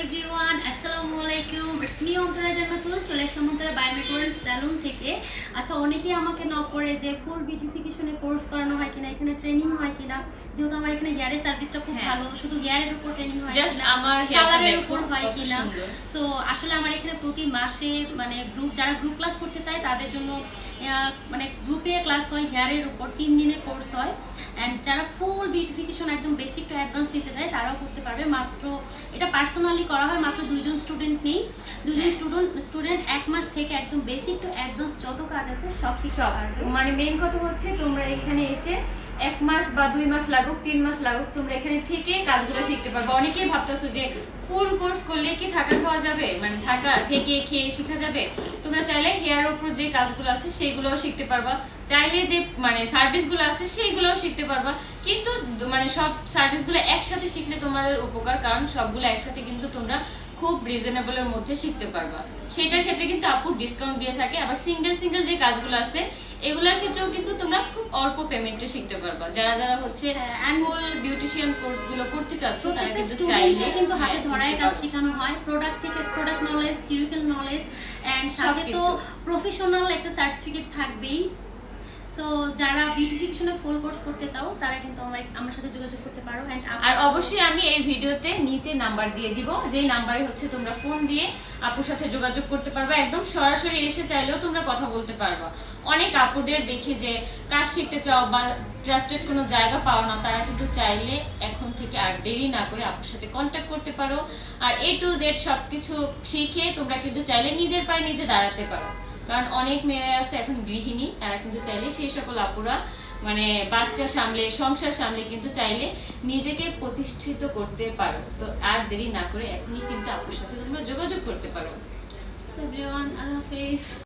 Everyone, আসসালামু আলাইকুম। It's me Antara জান্নাতুল। চলে আসলাম অন্তরা বায়োমেট্রিক স্যালুন থেকে। আচ্ছা, অনেকেই আমাকে নক করে যে ফুল বিউটিফিকেশনে কোর্স করানো হয় কিনা, এখানে ট্রেনিং হয় কিনা। যেহেতু আমার এখানে হেয়ারের সার্ভিসটা খুব ভালো, শুধু হেয়ারের উপর ট্রেনিং হয় জাস্ট কিনা, আমার কালারের উপর হয় কিনা। সো আসলে আমার এখানে প্রতি মাসে মানে যারা গ্রুপ ক্লাস করতে চায় তাদের জন্য মানে গ্রুপে ক্লাস হয় হেয়ারের উপর, 3 দিনে কোর্স হয়। অ্যান্ড যারা ফুল বিউটিফিকেশন একদম বেসিক টু অ্যাডভান্স দিতে চায় তারাও করতে পারবে। মাত্র এটা পার্সোনালি করা হয়, মাত্র 2 জন স্টুডেন্ট নেই। 2 জন স্টুডেন্ট 1 মাস থেকে একদম বেসিক টু অ্যাডভান্স যত কাজ আছে সব শিখতে পারবে। মানে মেইন কথা হচ্ছে তোমরা এখানে এসে 1 মাস বা 2 মাস লাগুক 3 মাস লাগুক তোমরা এখানে থেকে কাজগুলো শিখতে পারবে। অনেকেই ভাবতেছো যে ফুল কোর্স করলে কি থাকা খাওয়া যাবে, মানে থাকা থেকে খেয়ে শেখা যাবে। তোমরা চাইলে হেয়ার উপর যে কাজগুলো আছে সেইগুলোও শিখতে পারবা, চাইলে যে মানে সার্ভিসগুলো আছে সেইগুলোও শিখতে পারবা। কিন্তু মানে সব সার্ভিসগুলো একসাথে শিখলে তোমাদের উপকার, কারণ সবগুলো একসাথে কিন্তু তোমরা খুব রিজনেবলের মধ্যে শিখতে পারবা। সেটার ক্ষেত্রে কিন্তু আপু ডিসকাউন্ট দিয়ে থাকে। আবার সিঙ্গেল সিঙ্গেল যে কাজগুলো আছে এগুলোর ক্ষেত্রেও কিন্তু তোমরা খুব অল্প পেমেন্টে শিখতে পারবা। যারা যারা হচ্ছে ফুল বিউটিশিয়ান কোর্সগুলো করতে চাচ্ছ তারা কিন্তু চাইলে কিন্তু হাতে ধরায় কাজ শেখানো হয়। Product knowledge, theoretical knowledge and সাথে তো প্রফেশনাল একটা সার্টিফিকেট থাকবেই। সো যারা বিউটিফিকেশনে ফুল কোর্স করতে চাও তারা কিন্তু আমার সাথে যোগাযোগ করতে পারো। আর অবশ্যই আমি এই ভিডিওতে নিচে নাম্বার দিয়ে দিব, যেই নাম্বারে হচ্ছে তোমরা ফোন দিয়ে আপুর সাথে যোগাযোগ করতে পারবা। একদম সরাসরি এসে চাইলেও তোমরা কথা বলতে পারবা। অনেক আপুদের দেখি যে কাজ শিখতে চাও বা ট্রাস্টেড কোনো জায়গা পাও না, তারা কিন্তু চাইলে এখন থেকে আর দেরি না করে আপুর সাথে কন্ট্যাক্ট করতে পারো। আর A to Z সবকিছু শিখে তোমরা কিন্তু চাইলে নিজের পায়ে নিজে দাঁড়াতে পারো। কারণ অনেক মেয়েরা আছে এখন গৃহিণী, তারা কিন্তু চাইলে সেই সকল আপুরা মানে বাচ্চা সামলে সংসার সামলে কিন্তু চাইলে নিজেকে প্রতিষ্ঠিত করতে পারো। তো আর দেরি না করে এখনই কিন্তু আপুর সাথে তোমরা যোগাযোগ করতে পারো। এভরিওয়ান, আল্লাহ হাফেজ।